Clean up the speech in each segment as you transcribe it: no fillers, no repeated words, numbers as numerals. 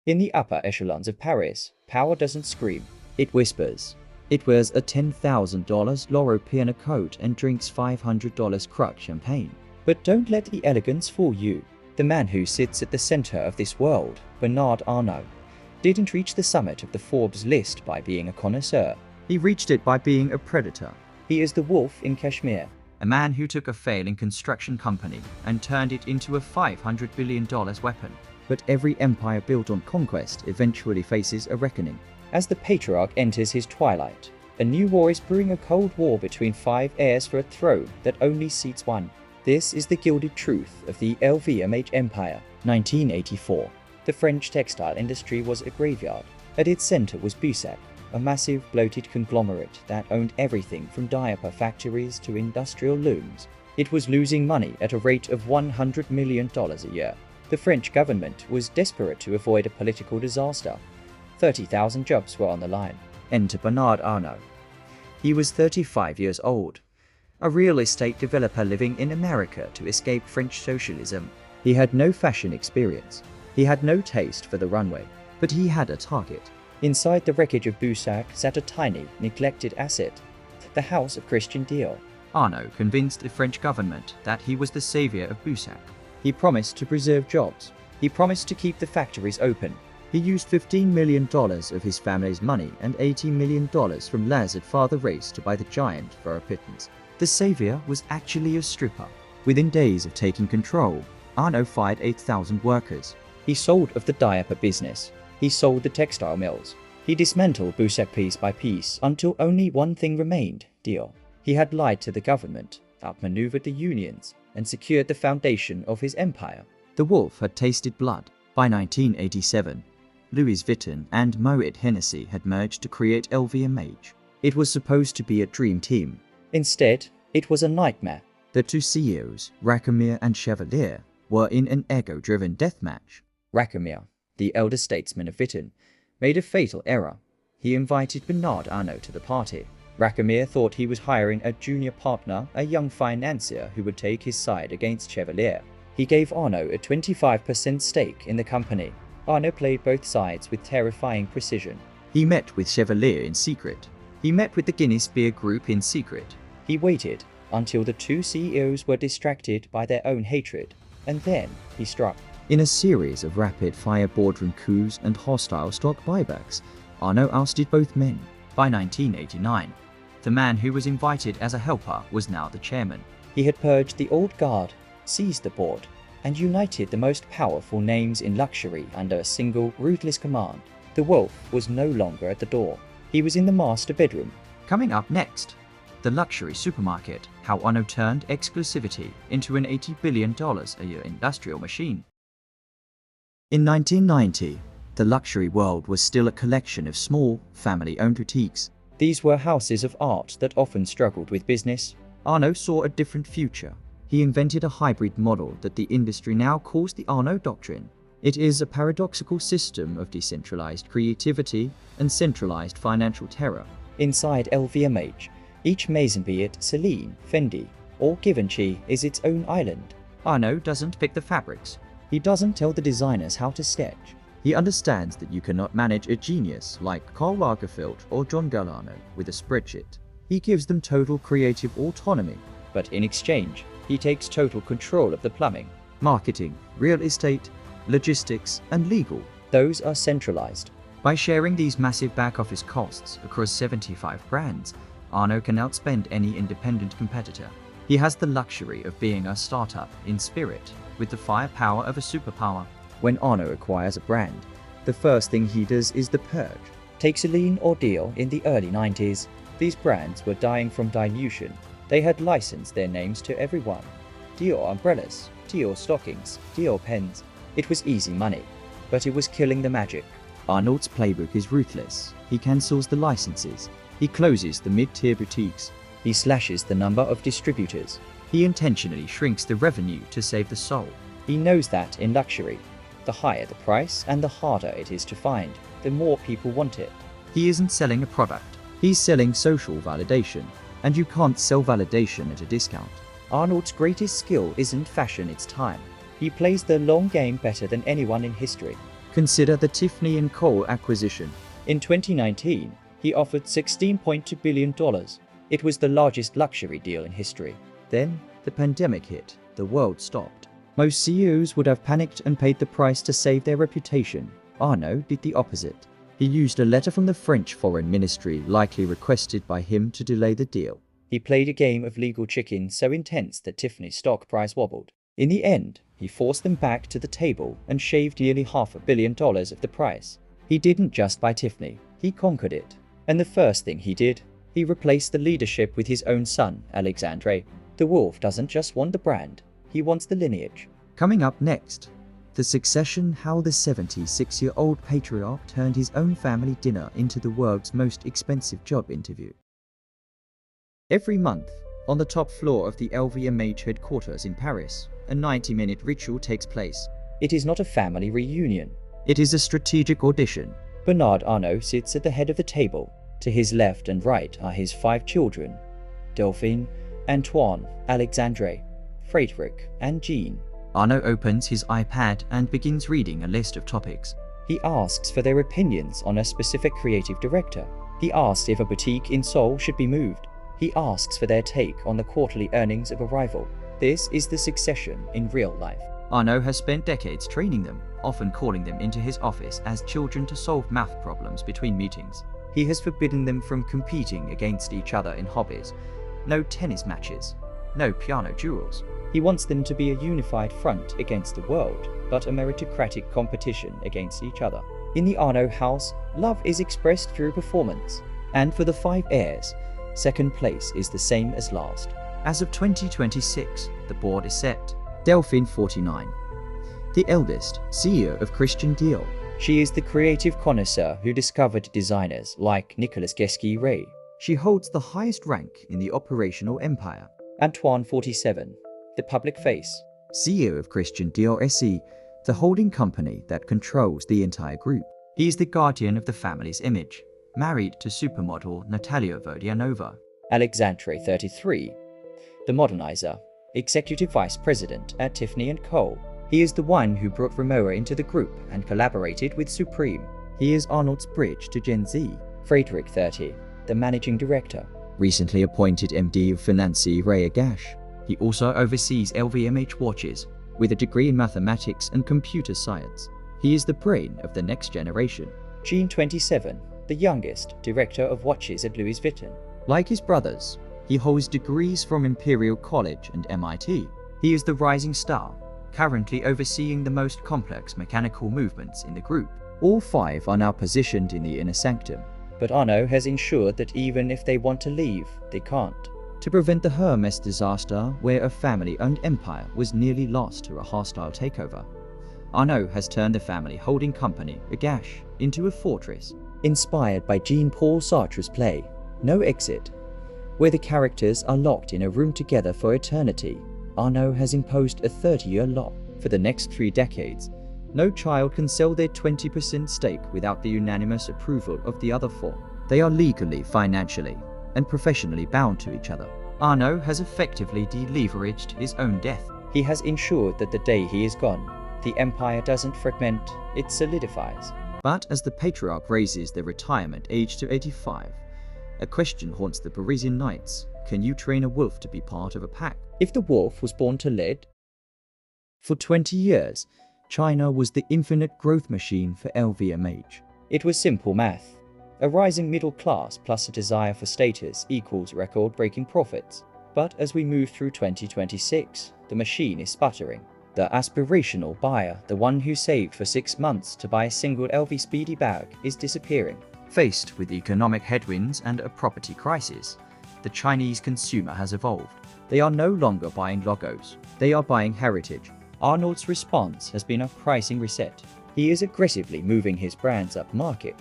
In the upper echelons of Paris, power doesn't scream, it whispers. It wears a $10,000 Loro Piana coat and drinks $500 Crux champagne. But don't let the elegance fool you. The man who sits at the center of this world, Bernard Arnault, didn't reach the summit of the Forbes list by being a connoisseur. He reached it by being a predator. He is the wolf in Cashmere, a man who took a failing construction company and turned it into a $500 billion weapon. But every empire built on conquest eventually faces a reckoning. As the patriarch enters his twilight, a new war is brewing, a cold war between 5 heirs for a throne that only seats one. This is the gilded truth of the LVMH empire. 1984. The French textile industry was a graveyard. At its center was Boussac, a massive bloated conglomerate that owned everything from diaper factories to industrial looms. It was losing money at a rate of $100 million a year. The French government was desperate to avoid a political disaster. 30,000 jobs were on the line. Enter Bernard Arnault. He was 35 years old, a real estate developer living in America to escape French socialism. He had no fashion experience. He had no taste for the runway, but he had a target. Inside the wreckage of Boussac sat a tiny, neglected asset, the house of Christian Dior. Arnault convinced the French government that he was the savior of Boussac. He promised to preserve jobs. He promised to keep the factories open. He used $15 million of his family's money and $18 million from Lazard father race to buy the giant for a pittance. The savior was actually a stripper. Within days of taking control, Arnault fired 8,000 workers. He sold of the diaper business. He sold the textile mills. He dismantled Boussac piece by piece until only one thing remained, Dior. He had lied to the government, outmaneuvered the unions, and secured the foundation of his empire. The wolf had tasted blood. By 1987, Louis Vuitton and Moet Hennessy had merged to create LVMH. It was supposed to be a dream team. Instead, it was a nightmare. The two CEOs, Racamire and Chevalier, were in an ego-driven deathmatch. Racamire, the elder statesman of Vuitton, made a fatal error. He invited Bernard Arnault to the party. Racamire thought he was hiring a junior partner, a young financier who would take his side against Chevalier. He gave Arnault a 25% stake in the company. Arnault played both sides with terrifying precision. He met with Chevalier in secret. He met with the Guinness Beer Group in secret. He waited until the two CEOs were distracted by their own hatred, and then he struck. In a series of rapid-fire boardroom coups and hostile stock buybacks, Arnault ousted both men. By 1989, the man who was invited as a helper was now the chairman. He had purged the old guard, seized the board, and united the most powerful names in luxury under a single, ruthless command. The wolf was no longer at the door. He was in the master bedroom. Coming up next, the luxury supermarket, how Arnault turned exclusivity into an $80 billion a year industrial machine. In 1990, the luxury world was still a collection of small, family-owned boutiques. These were houses of art that often struggled with business. Arnault saw a different future. He invented a hybrid model that the industry now calls the Arnault Doctrine. It is a paradoxical system of decentralized creativity and centralized financial terror. Inside LVMH, each maison, be it Celine, Fendi, or Givenchy, is its own island. Arnault doesn't pick the fabrics. He doesn't tell the designers how to sketch. He understands that you cannot manage a genius like Karl Lagerfeld or John Galliano with a spreadsheet. He gives them total creative autonomy, but in exchange, he takes total control of the plumbing, marketing, real estate, logistics, and legal. Those are centralized. By sharing these massive back-office costs across 75 brands, Arnault can outspend any independent competitor. He has the luxury of being a startup in spirit, with the firepower of a superpower. When Arnault acquires a brand, the first thing he does is the purge. Take Celine or Dior in the early 90s. These brands were dying from dilution. They had licensed their names to everyone. Dior umbrellas, Dior stockings, Dior pens. It was easy money, but it was killing the magic. Arnault's playbook is ruthless. He cancels the licenses. He closes the mid-tier boutiques. He slashes the number of distributors. He intentionally shrinks the revenue to save the soul. He knows that in luxury, the higher the price and the harder it is to find, the more people want it. He isn't selling a product. He's selling social validation, and you can't sell validation at a discount. Arnault's greatest skill isn't fashion, it's time. He plays the long game better than anyone in history. Consider the Tiffany Co acquisition. In 2019, he offered $16.2 billion. It was the largest luxury deal in history. Then, the pandemic hit. The world stopped. Most CEOs would have panicked and paid the price to save their reputation. Arnault did the opposite. He used a letter from the French Foreign Ministry, likely requested by him, to delay the deal. He played a game of legal chicken so intense that Tiffany's stock price wobbled. In the end, he forced them back to the table and shaved nearly $500 million of the price. He didn't just buy Tiffany, he conquered it. And the first thing he did, he replaced the leadership with his own son, Alexandre. The wolf doesn't just want the brand, he wants the lineage. Coming up next, the succession: how the 76-year-old patriarch turned his own family dinner into the world's most expensive job interview. Every month, on the top floor of the LVMH headquarters in Paris, a 90-minute ritual takes place. It is not a family reunion. It is a strategic audition. Bernard Arnault sits at the head of the table. To his left and right are his 5 children: Delphine, Antoine, Alexandre, Frédéric, and Jean. Arnault opens his iPad and begins reading a list of topics. He asks for their opinions on a specific creative director. He asks if a boutique in Seoul should be moved. He asks for their take on the quarterly earnings of a rival. This is the succession in real life. Arnault has spent decades training them, often calling them into his office as children to solve math problems between meetings. He has forbidden them from competing against each other in hobbies. No tennis matches, no piano duels. He wants them to be a unified front against the world, but a meritocratic competition against each other. In the Arnault house, love is expressed through performance. And for the 5 heirs, second place is the same as last. As of 2026, the board is set. Delphine, 49. The eldest, CEO of Christian Dior. She is the creative connoisseur who discovered designers like Nicolas Guesquier. She holds the highest rank in the operational empire. Antoine, 47. The public face, CEO of Christian Dior SE, the holding company that controls the entire group. He is the guardian of the family's image, married to supermodel Natalia Vodianova. Alexandre, 33. The modernizer, executive vice president at Tiffany Co. He is the one who brought Rimowa into the group and collaborated with Supreme. He is Arnault's bridge to Gen Z. Frédéric, 30. The managing director, recently appointed MD of Financière Agache. He also oversees LVMH watches, with a degree in mathematics and computer science. He is the brain of the next generation. Jean, 27, the youngest director of watches at Louis Vuitton. Like his brothers, he holds degrees from Imperial College and MIT. He is the rising star, currently overseeing the most complex mechanical movements in the group. All 5 are now positioned in the inner sanctum, but Arnault has ensured that even if they want to leave, they can't. To prevent the Hermès disaster, where a family-owned empire was nearly lost to a hostile takeover, Arnault has turned the family holding company, Agache, into a fortress. Inspired by Jean-Paul Sartre's play, No Exit, where the characters are locked in a room together for eternity, Arnault has imposed a 30-year law. For the next 3 decades, no child can sell their 20% stake without the unanimous approval of the other 4. They are legally, financially, and professionally bound to each other. Arnault has effectively deleveraged his own death. He has ensured that the day he is gone, the empire doesn't fragment, it solidifies. But as the patriarch raises the retirement age to 85, a question haunts the Parisian nights: can you train a wolf to be part of a pack? If the wolf was born to lead? For 20 years, China was the infinite growth machine for LVMH. It was simple math. A rising middle class plus a desire for status equals record-breaking profits. But as we move through 2026, the machine is sputtering. The aspirational buyer, the one who saved for 6 months to buy a single LV Speedy bag, is disappearing. Faced with economic headwinds and a property crisis, the Chinese consumer has evolved. They are no longer buying logos, they are buying heritage. Arnault's response has been a pricing reset. He is aggressively moving his brands up market,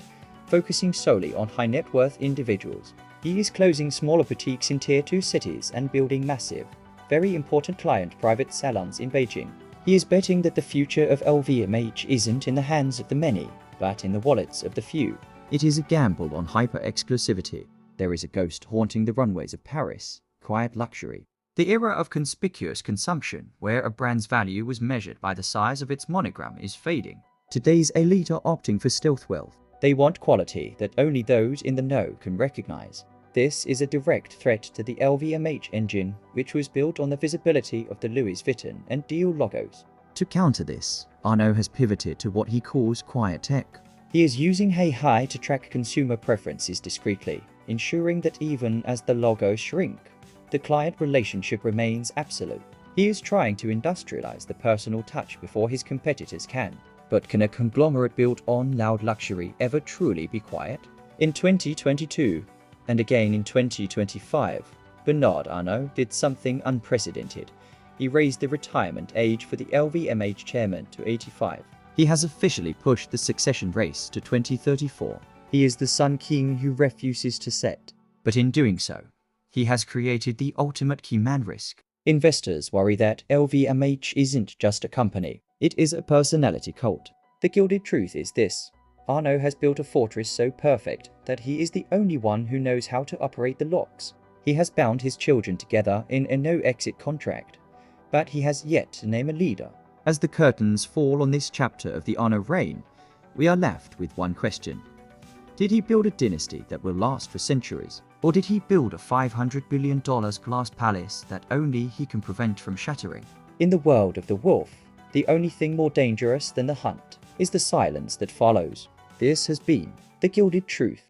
focusing solely on high-net-worth individuals. He is closing smaller boutiques in Tier 2 cities and building massive, very important client private salons in Beijing. He is betting that the future of LVMH isn't in the hands of the many, but in the wallets of the few. It is a gamble on hyper-exclusivity. There is a ghost haunting the runways of Paris, quiet luxury. The era of conspicuous consumption, where a brand's value was measured by the size of its monogram, is fading. Today's elite are opting for stealth wealth. They want quality that only those in the know can recognize. This is a direct threat to the LVMH engine, which was built on the visibility of the Louis Vuitton and Dior logos. To counter this, Arnault has pivoted to what he calls quiet tech. He is using AI to track consumer preferences discreetly, ensuring that even as the logos shrink, the client relationship remains absolute. He is trying to industrialize the personal touch before his competitors can. But can a conglomerate built on loud luxury ever truly be quiet? In 2022, and again in 2025, Bernard Arnault did something unprecedented. He raised the retirement age for the LVMH chairman to 85. He has officially pushed the succession race to 2034. He is the Sun King who refuses to set. But in doing so, he has created the ultimate key man risk. Investors worry that LVMH isn't just a company, it is a personality cult. The gilded truth is this: Arnault has built a fortress so perfect that he is the only one who knows how to operate the locks. He has bound his children together in a no-exit contract, but he has yet to name a leader. As the curtains fall on this chapter of the Arnault reign, we are left with one question. Did he build a dynasty that will last for centuries? Or did he build a $500 billion glass palace that only he can prevent from shattering? In the world of the wolf, the only thing more dangerous than the hunt is the silence that follows. This has been The Gilded Truth.